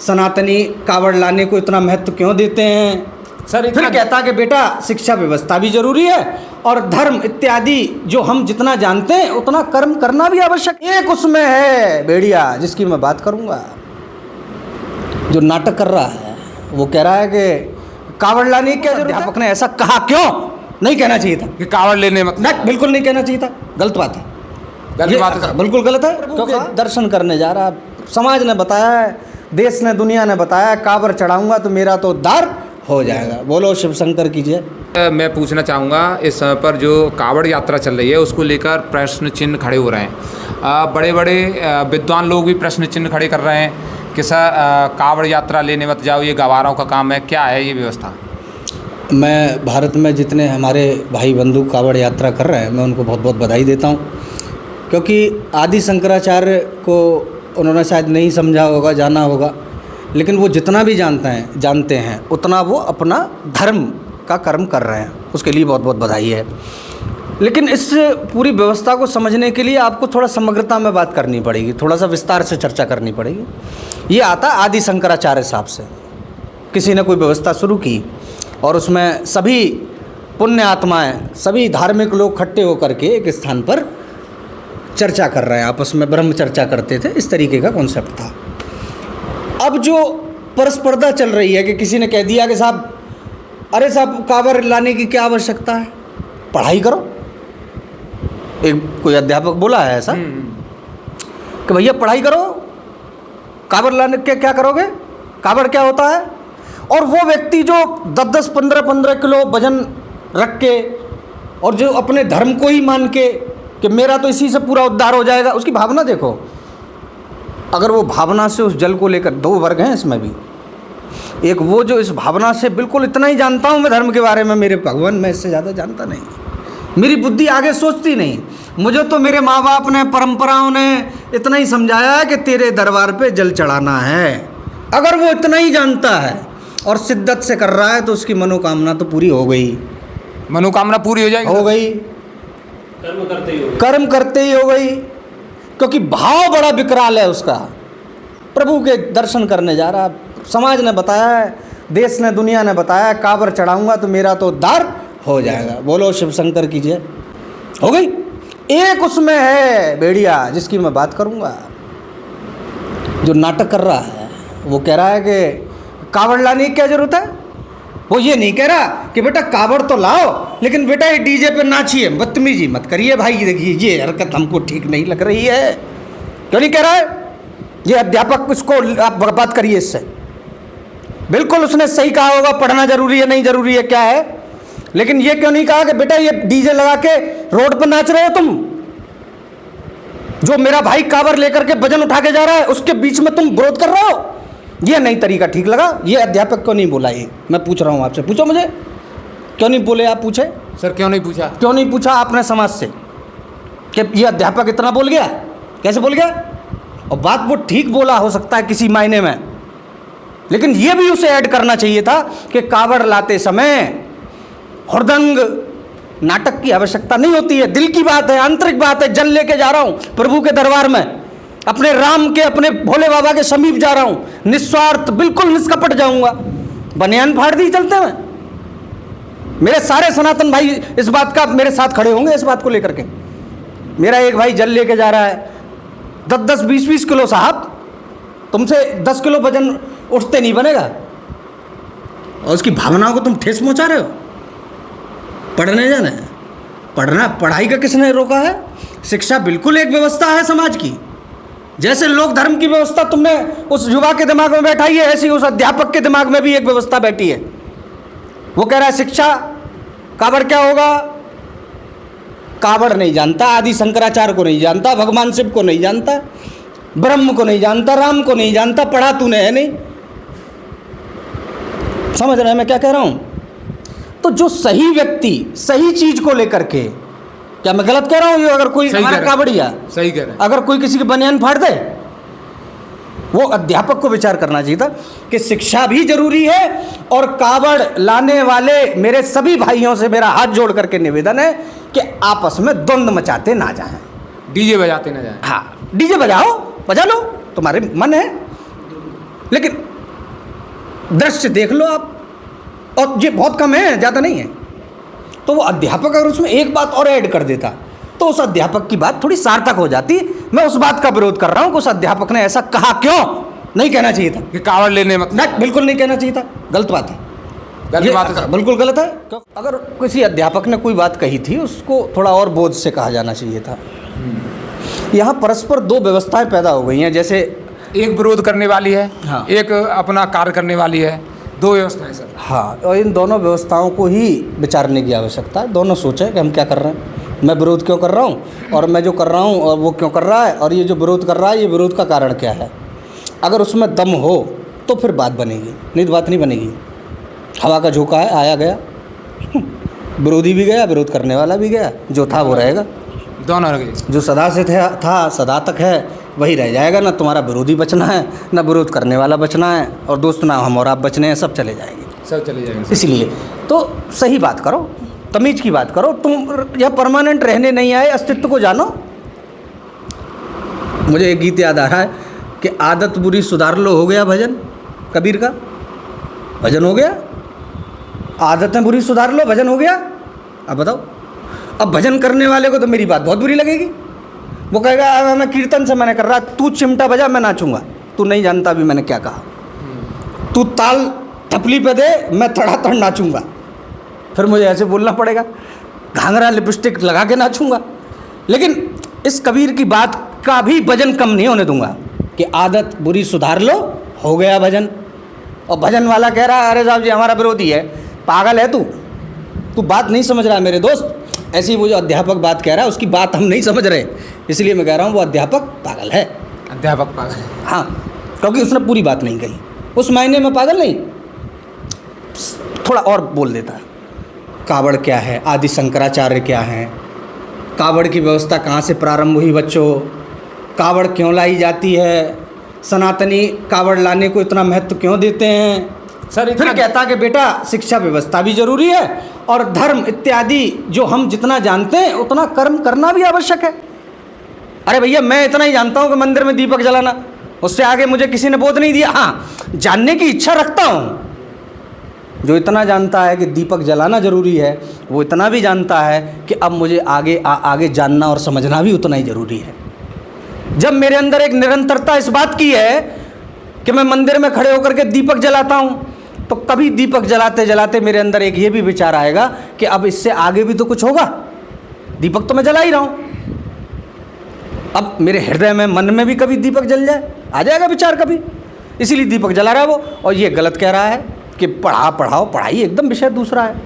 सनातनी कावड़ लाने को इतना महत्व क्यों देते हैं। सर फिर कहता कि बेटा शिक्षा व्यवस्था भी जरूरी है और धर्म इत्यादि जो हम जितना जानते हैं उतना कर्म करना भी आवश्यक। एक उसमें है भेड़िया जिसकी मैं बात करूंगा, जो नाटक कर रहा है, वो कह रहा है कि कावड़ लाने की क्या जरूरत है। अध्यापक ने ऐसा कहा क्यों? नहीं कहना चाहिए था कि कावड़ लेने मत, नहीं, बिल्कुल नहीं कहना चाहिए था, गलत बात है, गलत बात है, बिल्कुल गलत है। क्योंकि दर्शन करने जा रहा, समाज ने बताया है, देश ने दुनिया ने बताया, कावड़ चढ़ाऊंगा तो मेरा तो उद्धार हो जाएगा। बोलो शिव शंकर कीजिए। मैं पूछना चाहूँगा, इस समय पर जो कावड़ यात्रा चल रही है उसको लेकर प्रश्न चिन्ह खड़े हो रहे हैं। बड़े बड़े विद्वान लोग भी प्रश्न चिन्ह खड़े कर रहे हैं कि सर कावड़ यात्रा लेने मत जाओ, ये गवारों का काम है, क्या है ये व्यवस्था। मैं भारत में जितने हमारे भाई बंधु कावड़ यात्रा कर रहे हैं मैं उनको बहुत बहुत बधाई देता हूँ, क्योंकि आदि शंकराचार्य को उन्होंने शायद नहीं समझा होगा, जाना होगा, लेकिन वो जितना भी जानते हैं उतना वो अपना धर्म का कर्म कर रहे हैं, उसके लिए बहुत बहुत बधाई है। लेकिन इस पूरी व्यवस्था को समझने के लिए आपको थोड़ा समग्रता में बात करनी पड़ेगी, थोड़ा सा विस्तार से चर्चा करनी पड़ेगी। ये आता आदि शंकराचार्य साहब से, किसी ने कोई व्यवस्था शुरू की और उसमें सभी पुण्य आत्माएँ, सभी धार्मिक लोग इकट्ठे होकर के एक स्थान पर चर्चा कर रहे हैं, आपस में ब्रह्म चर्चा करते थे, इस तरीके का कॉन्सेप्ट था। अब जो परस्पर्धा चल रही है कि किसी ने कह दिया कि साहब अरे साहब कावड़ लाने की क्या आवश्यकता है, पढ़ाई करो। एक कोई अध्यापक बोला है ऐसा कि भैया पढ़ाई करो, कावड़ लाने के क्या करोगे, कावड़ क्या होता है। और वो व्यक्ति जो 10-10, 15-15 किलो वजन रख के और जो अपने धर्म को ही मान के कि मेरा तो इसी से पूरा उद्धार हो जाएगा, उसकी भावना देखो। अगर वो भावना से उस जल को लेकर, दो वर्ग हैं इसमें भी, एक वो जो इस भावना से बिल्कुल इतना ही जानता हूँ मैं धर्म के बारे में, मेरे भगवान मैं इससे ज़्यादा जानता नहीं, मेरी बुद्धि आगे सोचती नहीं, मुझे तो मेरे माँ बाप ने, परंपराओं ने इतना ही समझाया है कि तेरे दरबार पे जल चढ़ाना है। अगर वो इतना ही जानता है और शिद्दत से कर रहा है तो उसकी मनोकामना तो पूरी हो गई, मनोकामना पूरी हो जाएगी, हो गई, कर्म करते ही हो गई, क्योंकि भाव बड़ा विकराल है उसका। प्रभु के दर्शन करने जा रहा, समाज ने बताया है, देश ने दुनिया ने बताया, कावड़ चढ़ाऊंगा तो मेरा तो उद्धार हो जाएगा। बोलो शिव शंकर कीजिए। हो गई। एक उसमें है भेड़िया जिसकी मैं बात करूंगा, जो नाटक कर रहा है, वो कह रहा है कि कावड़ लाने की क्या जरूरत है। वो ये नहीं कह रहा कि बेटा कावड़ तो लाओ, लेकिन बेटा ये डीजे पे नाचिए, बदतमीजी मत करिए भाई, देखिए ये हरकत हमको ठीक नहीं लग रही है। क्यों नहीं कह रहा है ये अध्यापक, इसको आप बात करिए इससे। बिल्कुल उसने सही कहा होगा, पढ़ना जरूरी है, नहीं जरूरी है, क्या है, लेकिन ये क्यों नहीं कहा कि बेटा ये डीजे लगा के रोड पर नाच रहे हो तुम, जो मेरा भाई कावड़ लेकर के वजन उठा के जा रहा है उसके बीच में तुम विरोध कर रहे हो। ये नहीं तरीका ठीक लगा। ये अध्यापक क्यों नहीं बोला, ये मैं पूछ रहा हूँ आपसे, पूछो मुझे, क्यों नहीं बोले आप, पूछे सर, क्यों नहीं पूछा, क्यों नहीं पूछा आपने समाज से कि ये अध्यापक इतना बोल गया, कैसे बोल गया। और बात वो ठीक बोला हो सकता है किसी मायने में, लेकिन ये भी उसे ऐड करना चाहिए था कि कावड़ लाते समय हुड़दंग नाटक की आवश्यकता नहीं होती है, दिल की बात है, आंतरिक बात है। जल लेके जा रहा हूँ प्रभु के दरबार में, अपने राम के, अपने भोले बाबा के समीप जा रहा हूँ, निस्वार्थ बिल्कुल निष्कपट जाऊंगा, बनियान फाड़ दी चलते हुए। मेरे सारे सनातन भाई इस बात का मेरे साथ खड़े होंगे, इस बात को लेकर के। मेरा एक भाई जल लेके जा रहा है 10-10, 20-20 किलो, साहब तुमसे 10 किलो वजन उठते नहीं बनेगा, और उसकी भावनाओं को तुम ठेस पहुंचा रहे हो। पढ़ने जाना है, पढ़ना, पढ़ाई का किसने रोका है। शिक्षा बिल्कुल एक व्यवस्था है समाज की, जैसे लोक धर्म की व्यवस्था तुमने उस युवा के दिमाग में बैठाई है, ऐसी उस अध्यापक के दिमाग में भी एक व्यवस्था बैठी है। वो कह रहा है शिक्षा, कावड़ क्या होगा, कावड़ नहीं जानता, आदि शंकराचार्य को नहीं जानता, भगवान शिव को नहीं जानता, ब्रह्म को नहीं जानता, राम को नहीं जानता, पढ़ा तूने है नहीं। समझ रहे हैं मैं क्या कह रहा हूं। तो जो सही व्यक्ति सही चीज को लेकर के, क्या मैं गलत कह रहा हूं। अगर कोई हमारा कावड़िया सही कह रहे हैं, अगर कोई किसी की बनियान फाड़ दे, वो अध्यापक को विचार करना चाहिए था कि शिक्षा भी जरूरी है, और कावड़ लाने वाले मेरे सभी भाइयों से मेरा हाथ जोड़ करके निवेदन है कि आपस में द्वंद्व मचाते ना जाएं, डीजे बजाते ना जाएं। हाँ, डीजे बजाओ, बजा लो, तुम्हारे मन है, लेकिन दृश्य देख लो आप, और ये बहुत कम है, ज़्यादा नहीं है। तो वो अध्यापक अगर उसमें एक बात और ऐड कर देता तो उस अध्यापक की बात थोड़ी सार्थक हो जाती। मैं उस बात का विरोध कर रहा हूँ कि उस अध्यापक ने ऐसा कहा क्यों, नहीं कहना चाहिए था कि कावड़ लेने मतलब ना, बिल्कुल नहीं कहना चाहिए था, गलत बात है, गलत बात है। बिल्कुल गलत है। अगर किसी अध्यापक ने कोई बात कही थी उसको थोड़ा और बोझ से कहा जाना चाहिए था। यहाँ परस्पर दो व्यवस्थाएं पैदा हो गई हैं, जैसे एक विरोध करने वाली है, हाँ। एक अपना कार्य करने वाली है, दो व्यवस्थाएं सर। हाँ, और इन दोनों व्यवस्थाओं को ही विचारने की आवश्यकता है। दोनों सोचें कि हम क्या कर रहे हैं, मैं विरोध क्यों कर रहा हूँ और मैं जो कर रहा हूँ और वो क्यों कर रहा है, और ये जो विरोध कर रहा है ये विरोध का कारण क्या है। अगर उसमें दम हो तो फिर बात बनेगी, नहीं तो बात नहीं बनेगी। हवा का झोंका है, आया गया, विरोधी भी गया, विरोध करने वाला भी गया, जो था वो रहेगा। दोनों रह गए। जो सदा से था सदा तक है वही रह जाएगा। ना तुम्हारा विरोधी बचना है, ना विरोध करने वाला बचना है, और दोस्त ना हम और आप बचने हैं, सब चले जाएंगे, सब चले जाएंगे। इसलिए तो सही बात करो, तमीज की बात करो। तुम यह परमानेंट रहने नहीं आए, अस्तित्व को जानो। मुझे एक गीत याद आ रहा है कि आदत बुरी सुधार लो, हो गया भजन, कबीर का भजन हो गया। आदतें बुरी सुधार लो, भजन हो गया। अब बताओ, अब भजन करने वाले को तो मेरी बात बहुत बुरी लगेगी। वो कहेगा अब मैं कीर्तन से मैंने कर रहा, तू चिमटा बजा मैं नाचूंगा, तू नहीं जानता अभी मैंने क्या कहा, तू ताल थपली पे दे मैं धड़ाधड़ नाचूंगा। फिर मुझे ऐसे बोलना पड़ेगा, घाघरा लिपस्टिक लगा के नाचूंगा। लेकिन इस कबीर की बात का भी वजन कम नहीं होने दूंगा कि आदत बुरी सुधार लो, हो गया भजन। और भजन वाला कह रहा है अरे साहब जी हमारा विरोधी है, पागल है तू बात नहीं समझ रहा है मेरे दोस्त। ऐसी वो जो अध्यापक बात कह रहा है उसकी बात हम नहीं समझ रहे, इसलिए मैं कह रहा हूँ वो अध्यापक पागल है। अध्यापक पागल है, हाँ, क्योंकि उसने पूरी बात नहीं कही। उस मायने में पागल नहीं, थोड़ा और बोल देता है। कावड़ क्या है, आदि शंकराचार्य क्या हैं, कावड़ की व्यवस्था कहाँ से प्रारंभ हुई बच्चों, कावड़ क्यों लाई जाती है, सनातनी कावड़ लाने को इतना महत्व क्यों देते हैं। सर फिर कहता कि बेटा शिक्षा व्यवस्था भी जरूरी है और धर्म इत्यादि जो हम जितना जानते हैं उतना कर्म करना भी आवश्यक है। अरे भैया मैं इतना ही जानता हूँ कि मंदिर में दीपक जलाना, उससे आगे मुझे किसी ने बोध नहीं दिया। हाँ, जानने की इच्छा रखता हूँ। जो इतना जानता है कि दीपक जलाना जरूरी है वो इतना भी जानता है कि अब मुझे आगे जानना और समझना भी उतना ही जरूरी है। जब मेरे अंदर एक निरंतरता इस बात की है कि मैं मंदिर में खड़े होकर के दीपक जलाता हूँ, तो कभी दीपक जलाते जलाते मेरे अंदर एक ये भी विचार आएगा कि अब इससे आगे भी तो कुछ होगा। दीपक तो मैं जला ही रहा हूँ, अब मेरे हृदय में मन में भी कभी दीपक जल जाए, आ जाएगा विचार कभी। इसीलिए दीपक जला रहा है वो। और ये गलत कह रहा है कि पढ़ाओ, पढ़ाई एकदम विषय दूसरा है।